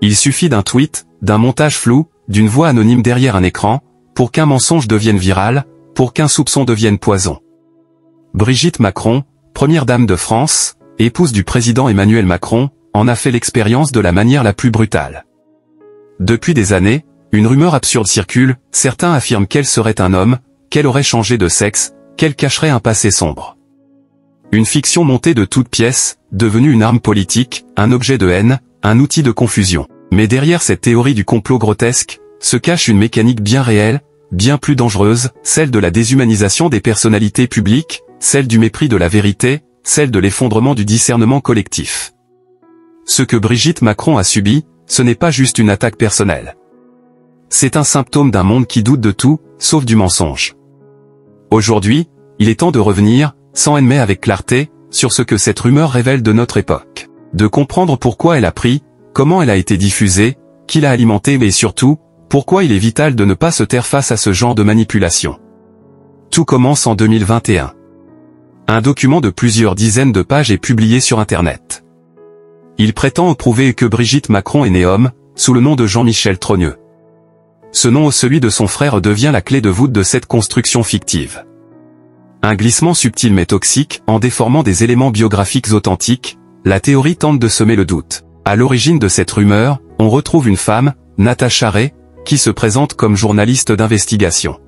Il suffit d'un tweet, d'un montage flou, d'une voix anonyme derrière un écran, pour qu'un mensonge devienne viral, pour qu'un soupçon devienne poison. Brigitte Macron, première dame de France, épouse du président Emmanuel Macron, en a fait l'expérience de la manière la plus brutale. Depuis des années, une rumeur absurde circule, certains affirment qu'elle serait un homme, qu'elle aurait changé de sexe, qu'elle cacherait un passé sombre. Une fiction montée de toutes pièces, devenue une arme politique, un objet de haine, un outil de confusion. Mais derrière cette théorie du complot grotesque, se cache une mécanique bien réelle, bien plus dangereuse, celle de la déshumanisation des personnalités publiques, celle du mépris de la vérité, celle de l'effondrement du discernement collectif. Ce que Brigitte Macron a subi, ce n'est pas juste une attaque personnelle. C'est un symptôme d'un monde qui doute de tout, sauf du mensonge. Aujourd'hui, il est temps de revenir, sans haine mais avec clarté, sur ce que cette rumeur révèle de notre époque. De comprendre pourquoi elle a pris, comment elle a été diffusée, qui l'a alimentée et surtout, pourquoi il est vital de ne pas se taire face à ce genre de manipulation. Tout commence en 2021. Un document de plusieurs dizaines de pages est publié sur Internet. Il prétend prouver que Brigitte Macron est née homme, sous le nom de Jean-Michel Trogneux. Ce nom ou celui de son frère devient la clé de voûte de cette construction fictive. Un glissement subtil mais toxique, en déformant des éléments biographiques authentiques, la théorie tente de semer le doute. À l'origine de cette rumeur, on retrouve une femme, Natacha Ray, qui se présente comme journaliste d'investigation.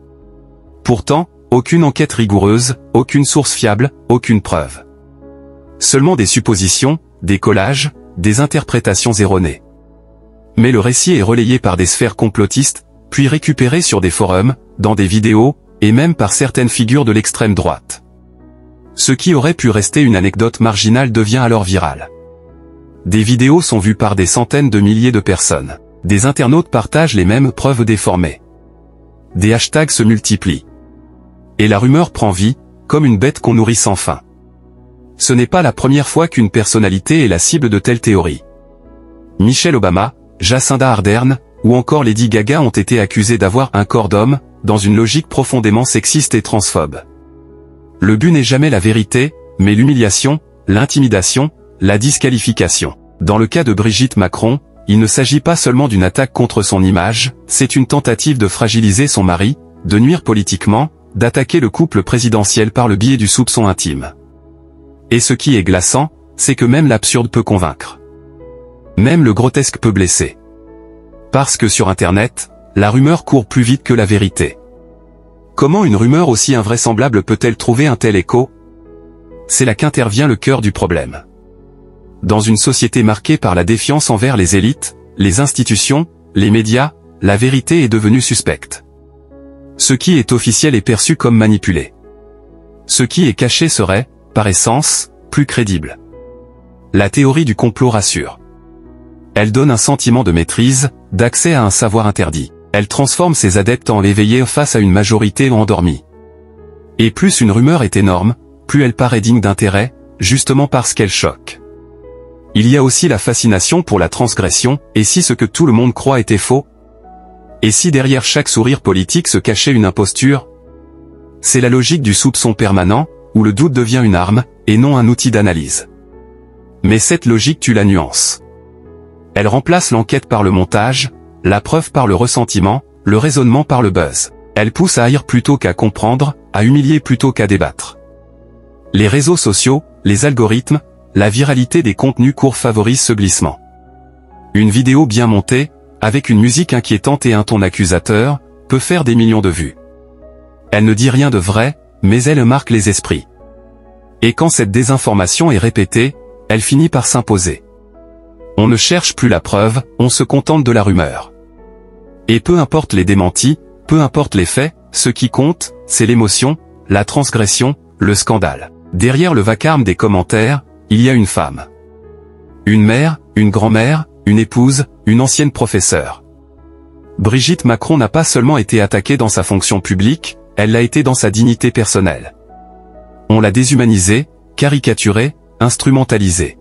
Pourtant, aucune enquête rigoureuse, aucune source fiable, aucune preuve. Seulement des suppositions, des collages, des interprétations erronées. Mais le récit est relayé par des sphères complotistes, puis récupéré sur des forums, dans des vidéos, et même par certaines figures de l'extrême droite. Ce qui aurait pu rester une anecdote marginale devient alors viral. Des vidéos sont vues par des centaines de milliers de personnes. Des internautes partagent les mêmes preuves déformées. Des hashtags se multiplient. Et la rumeur prend vie, comme une bête qu'on nourrit sans fin. Ce n'est pas la première fois qu'une personnalité est la cible de telles théories. Michelle Obama, Jacinda Ardern, ou encore Lady Gaga ont été accusés d'avoir un corps d'homme, dans une logique profondément sexiste et transphobe. Le but n'est jamais la vérité, mais l'humiliation, l'intimidation, la disqualification. Dans le cas de Brigitte Macron, il ne s'agit pas seulement d'une attaque contre son image, c'est une tentative de fragiliser son mari, de nuire politiquement, d'attaquer le couple présidentiel par le biais du soupçon intime. Et ce qui est glaçant, c'est que même l'absurde peut convaincre. Même le grotesque peut blesser. Parce que sur Internet, la rumeur court plus vite que la vérité. Comment une rumeur aussi invraisemblable peut-elle trouver un tel écho? C'est là qu'intervient le cœur du problème. Dans une société marquée par la défiance envers les élites, les institutions, les médias, la vérité est devenue suspecte. Ce qui est officiel est perçu comme manipulé. Ce qui est caché serait, par essence, plus crédible. La théorie du complot rassure. Elle donne un sentiment de maîtrise, d'accès à un savoir interdit. Elle transforme ses adeptes en éveillés face à une majorité endormie. Et plus une rumeur est énorme, plus elle paraît digne d'intérêt, justement parce qu'elle choque. Il y a aussi la fascination pour la transgression, et si ce que tout le monde croit était faux? Et si derrière chaque sourire politique se cachait une imposture? C'est la logique du soupçon permanent, où le doute devient une arme, et non un outil d'analyse. Mais cette logique tue la nuance. Elle remplace l'enquête par le montage, la preuve par le ressentiment, le raisonnement par le buzz. Elle pousse à haïr plutôt qu'à comprendre, à humilier plutôt qu'à débattre. Les réseaux sociaux, les algorithmes, la viralité des contenus courts favorisent ce glissement. Une vidéo bien montée, avec une musique inquiétante et un ton accusateur, peut faire des millions de vues. Elle ne dit rien de vrai, mais elle marque les esprits. Et quand cette désinformation est répétée, elle finit par s'imposer. On ne cherche plus la preuve, on se contente de la rumeur. Et peu importe les démentis, peu importe les faits, ce qui compte, c'est l'émotion, la transgression, le scandale. Derrière le vacarme des commentaires, il y a une femme. Une mère, une grand-mère, une épouse, une ancienne professeure. Brigitte Macron n'a pas seulement été attaquée dans sa fonction publique, elle l'a été dans sa dignité personnelle. On l'a déshumanisée, caricaturée, instrumentalisée.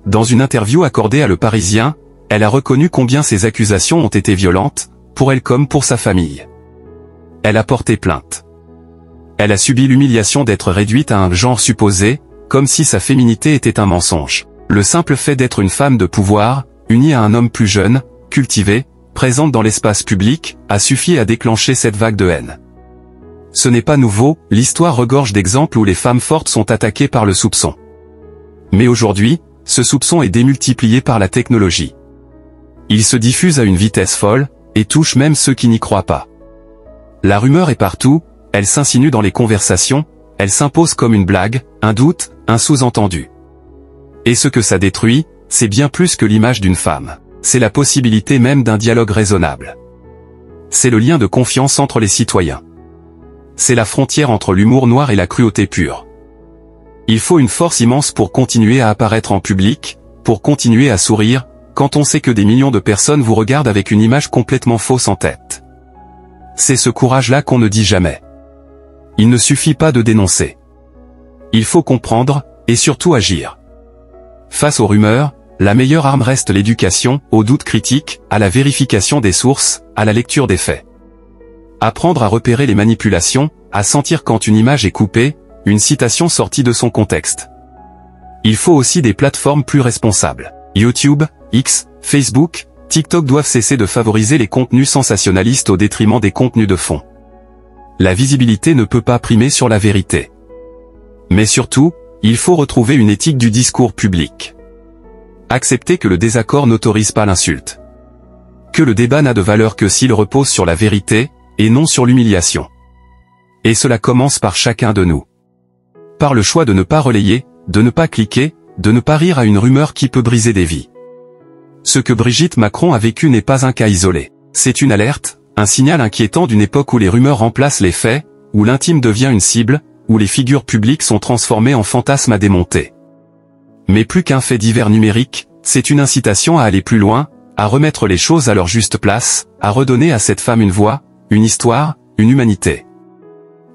Dans une interview accordée à Le Parisien, elle a reconnu combien ces accusations ont été violentes, pour elle comme pour sa famille. Elle a porté plainte. Elle a subi l'humiliation d'être réduite à un genre supposé, comme si sa féminité était un mensonge. Le simple fait d'être une femme de pouvoir, unie à un homme plus jeune, cultivé, présente dans l'espace public, a suffi à déclencher cette vague de haine. Ce n'est pas nouveau, l'histoire regorge d'exemples où les femmes fortes sont attaquées par le soupçon. Mais aujourd'hui, ce soupçon est démultiplié par la technologie. Il se diffuse à une vitesse folle, et touche même ceux qui n'y croient pas. La rumeur est partout, elle s'insinue dans les conversations, elle s'impose comme une blague, un doute, un sous-entendu. Et ce que ça détruit, c'est bien plus que l'image d'une femme. C'est la possibilité même d'un dialogue raisonnable. C'est le lien de confiance entre les citoyens. C'est la frontière entre l'humour noir et la cruauté pure. Il faut une force immense pour continuer à apparaître en public, pour continuer à sourire, quand on sait que des millions de personnes vous regardent avec une image complètement fausse en tête. C'est ce courage-là qu'on ne dit jamais. Il ne suffit pas de dénoncer. Il faut comprendre, et surtout agir. Face aux rumeurs, la meilleure arme reste l'éducation, au doute critique, à la vérification des sources, à la lecture des faits. Apprendre à repérer les manipulations, à sentir quand une image est coupée, une citation sortie de son contexte. Il faut aussi des plateformes plus responsables. YouTube, X, Facebook, TikTok doivent cesser de favoriser les contenus sensationnalistes au détriment des contenus de fond. La visibilité ne peut pas primer sur la vérité. Mais surtout, il faut retrouver une éthique du discours public. Accepter que le désaccord n'autorise pas l'insulte. Que le débat n'a de valeur que s'il repose sur la vérité, et non sur l'humiliation. Et cela commence par chacun de nous. Par le choix de ne pas relayer, de ne pas cliquer, de ne pas rire à une rumeur qui peut briser des vies. Ce que Brigitte Macron a vécu n'est pas un cas isolé. C'est une alerte, un signal inquiétant d'une époque où les rumeurs remplacent les faits, où l'intime devient une cible, où les figures publiques sont transformées en fantasmes à démonter. Mais plus qu'un fait divers numérique, c'est une incitation à aller plus loin, à remettre les choses à leur juste place, à redonner à cette femme une voix, une histoire, une humanité.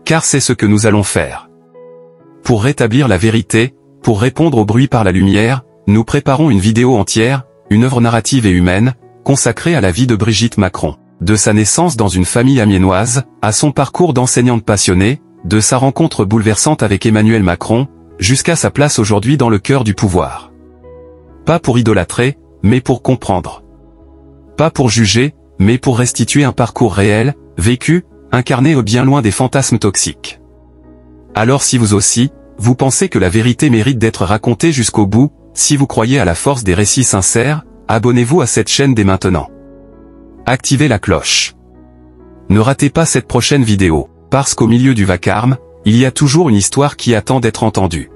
Car c'est ce que nous allons faire. Pour rétablir la vérité, pour répondre au bruit par la lumière, nous préparons une vidéo entière, une œuvre narrative et humaine, consacrée à la vie de Brigitte Macron. De sa naissance dans une famille amiénoise, à son parcours d'enseignante passionnée, de sa rencontre bouleversante avec Emmanuel Macron, jusqu'à sa place aujourd'hui dans le cœur du pouvoir. Pas pour idolâtrer, mais pour comprendre. Pas pour juger, mais pour restituer un parcours réel, vécu, incarné au bien loin des fantasmes toxiques. Alors si vous aussi, vous pensez que la vérité mérite d'être racontée jusqu'au bout, si vous croyez à la force des récits sincères, abonnez-vous à cette chaîne dès maintenant. Activez la cloche. Ne ratez pas cette prochaine vidéo, parce qu'au milieu du vacarme, il y a toujours une histoire qui attend d'être entendue.